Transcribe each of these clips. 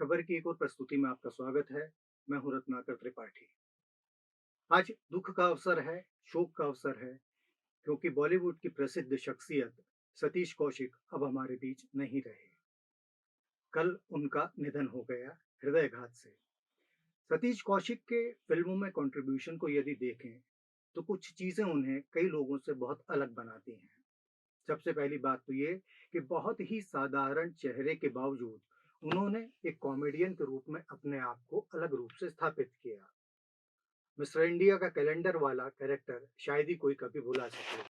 खबर की एक और प्रस्तुति में आपका स्वागत है। मैं हूं रत्नाकर त्रिपाठी। आज दुख का अवसर है, शोक का अवसर है, क्योंकि बॉलीवुड की प्रसिद्ध शख्सियत सतीश कौशिक अब हमारे बीच नहीं रहे। कल उनका निधन हो गया हृदयघात से। सतीश कौशिक के फिल्मों में कंट्रीब्यूशन को यदि देखें, तो कुछ चीजें उन्हें कई लोगों से बहुत अलग बनाती हैं। सबसे पहली बात तो ये कि बहुत ही साधारण चेहरे के बावजूद उन्होंने एक कॉमेडियन के रूप में अपने आप को अलग रूप से स्थापित किया। मिस्टर इंडिया का कैलेंडर वाला कैरेक्टर शायद ही कोई कभी भुला सके।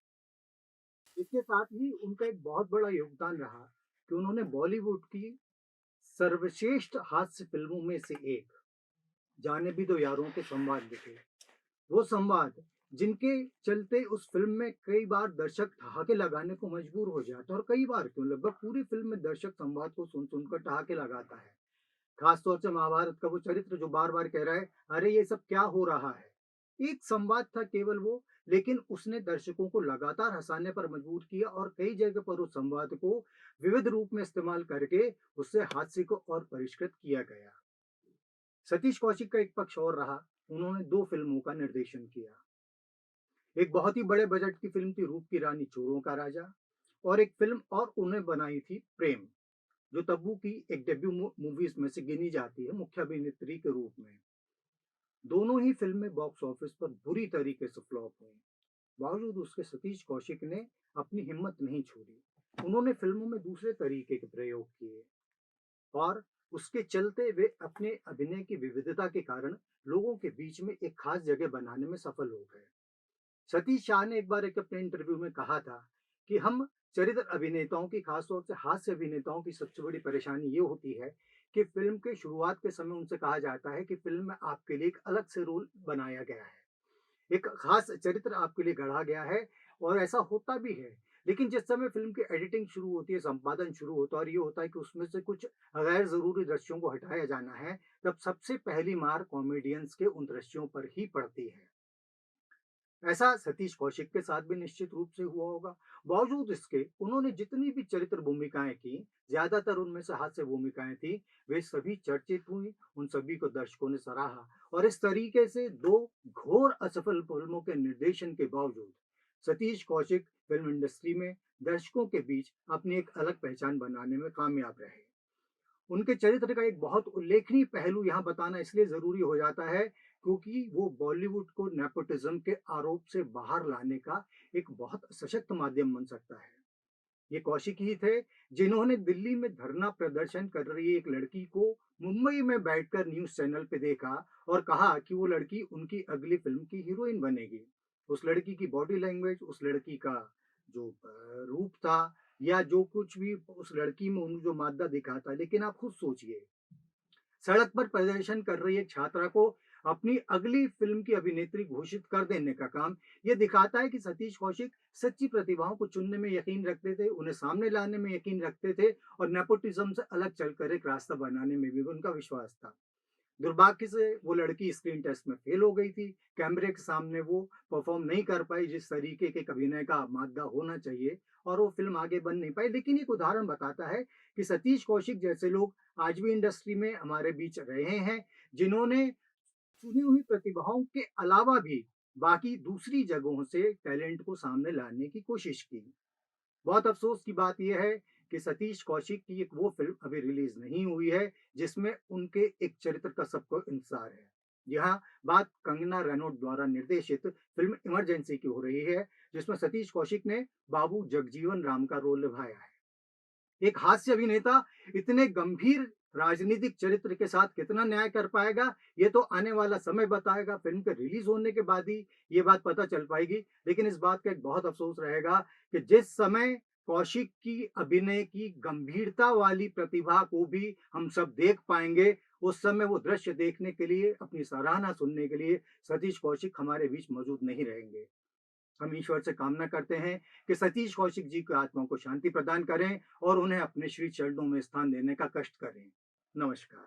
इसके साथ ही उनका एक बहुत बड़ा योगदान रहा कि उन्होंने बॉलीवुड की सर्वश्रेष्ठ हास्य फिल्मों में से एक जाने भी दो यारों के संवाद लिखे। वो संवाद जिनके चलते उस फिल्म में कई बार दर्शक ठहाके लगाने को मजबूर हो जाते हैं, और कई बार क्यों, लगभग पूरी फिल्म में दर्शक संवाद को सुन सुनकर ठहाके लगाता है। खास तौर से महाभारत का वो चरित्र जो बार बार कह रहा है, अरे ये सब क्या हो रहा है। एक संवाद था केवल वो, लेकिन उसने दर्शकों को लगातार हंसाने पर मजबूर किया, और कई जगह पर उस संवाद को विविध रूप में इस्तेमाल करके उससे हास्य को और परिष्कृत किया गया। सतीश कौशिक का एक पक्ष और रहा, उन्होंने दो फिल्मों का निर्देशन किया। एक बहुत ही बड़े बजट की फिल्म थी रूप की रानी चोरों का राजा, और एक फिल्म और उन्हें बनाई थी प्रेम, जो तब्बू की एक डेब्यू मूवीज में से गिनी जाती है मुख्य अभिनेत्री के रूप में। दोनों ही फिल्में बॉक्स ऑफिस पर बुरी तरीके से फ्लॉप हुई। बावजूद उसके सतीश कौशिक ने अपनी हिम्मत नहीं छोड़ी। उन्होंने फिल्मों में दूसरे तरीके के प्रयोग किए, और उसके चलते वे अपने अभिनय की विविधता के कारण लोगों के बीच में एक खास जगह बनाने में सफल हो गए। सतीश शाह ने एक बार एक अपने इंटरव्यू में कहा था कि हम चरित्र अभिनेताओं की, खासतौर से हास्य अभिनेताओं की सबसे बड़ी परेशानी ये होती है कि फिल्म के शुरुआत के समय उनसे कहा जाता है कि फिल्म में आपके लिए एक अलग से रोल बनाया गया है, एक खास चरित्र आपके लिए गढ़ा गया है, और ऐसा होता भी है। लेकिन जिस समय फिल्म की एडिटिंग शुरू होती है, संपादन शुरू होता है, और ये होता है कि उसमें से कुछ गैर जरूरी दृश्यों को हटाया जाना है, तब सबसे पहली मार कॉमेडियंस के उन दृश्यों पर ही पड़ती है। ऐसा सतीश कौशिक के साथ भी निश्चित रूप से हुआ होगा। बावजूद इसके उन्होंने जितनी भी चरित्र भूमिकाएं की, ज्यादातर उनमें से हास्य भूमिकाएं थी, वे सभी चर्चित हुई, उन सभी को दर्शकों ने सराहा, और इस तरीके से दो घोर असफल फिल्मों के निर्देशन के बावजूद सतीश कौशिक फिल्म इंडस्ट्री में दर्शकों के बीच अपनी एक अलग पहचान बनाने में कामयाब रहे। उनके चरित्र का एक बहुत उल्लेखनीय पहलू यहाँ बताना इसलिए जरूरी हो जाता है, क्योंकि वो बॉलीवुड को नेपोटिज्म के आरोप से बाहर लाने का एक बहुत सशक्त माध्यम बन सकता है। ये कौशिक ही थे जिन्होंने दिल्ली में धरना प्रदर्शन कर रही एक लड़की को मुंबई में बैठकर न्यूज चैनल पे देखा, और कहा कि वो लड़की उनकी अगली फिल्म की हीरोइन बनेगी। उस लड़की की बॉडी लैंग्वेज, उस लड़की का जो रूप था, या जो कुछ भी उस लड़की में उन जो मादा दिखा था, लेकिन आप खुद सोचिए, सड़क पर प्रदर्शन कर रही एक छात्रा को अपनी अगली फिल्म की अभिनेत्री घोषित कर देने का काम ये दिखाता है कि सतीश कौशिक सच्ची प्रतिभाओं को चुनने में यकीन रखते थे, उन्हें सामने लाने में यकीन रखते थे, और नेपोटिज्म से अलग चलकर एक रास्ता बनाने में भी उनका विश्वास था। दुर्भाग्य से वो लड़की स्क्रीन टेस्ट में फेल हो गई थी। कैमरे के सामने वो परफॉर्म नहीं कर पाई जिस तरीके के अभिनय का मादा होना चाहिए, और वो फिल्म आगे बन नहीं पाई। लेकिन एक उदाहरण बताता है कि सतीश कौशिक जैसे लोग आज भी इंडस्ट्री में हमारे बीच रहे हैं, जिन्होंने चुनी हुई प्रतिभाओं के अलावा भी बाकी दूसरी जगहों से टैलेंट को सामने लाने की कोशिश की। बहुत अफसोस की बात यह है कि सतीश कौशिक की एक वो फिल्म अभी रिलीज नहीं हुई है जिसमें उनके एक चरित्र का सबको इंतजार है। यहाँ बात कंगना रनौत द्वारा निर्देशित फिल्म इमरजेंसी की हो रही है, जिसमें सतीश कौशिक ने बाबू जगजीवन राम का रोल निभाया है। एक हास्य अभिनेता इतने गंभीर राजनीतिक चरित्र के साथ कितना न्याय कर पाएगा, ये तो आने वाला समय बताएगा। फिल्म के रिलीज होने के बाद ही ये बात पता चल पाएगी। लेकिन इस बात का एक बहुत अफसोस रहेगा कि जिस समय कौशिक की अभिनय की गंभीरता वाली प्रतिभा को भी हम सब देख पाएंगे, उस समय वो दृश्य देखने के लिए, अपनी सराहना सुनने के लिए सतीश कौशिक हमारे बीच मौजूद नहीं रहेंगे। हम ईश्वर से कामना करते हैं कि सतीश कौशिक जी की आत्मा को शांति प्रदान करें, और उन्हें अपने श्री चरणों में स्थान देने का कष्ट करें। नमस्कार।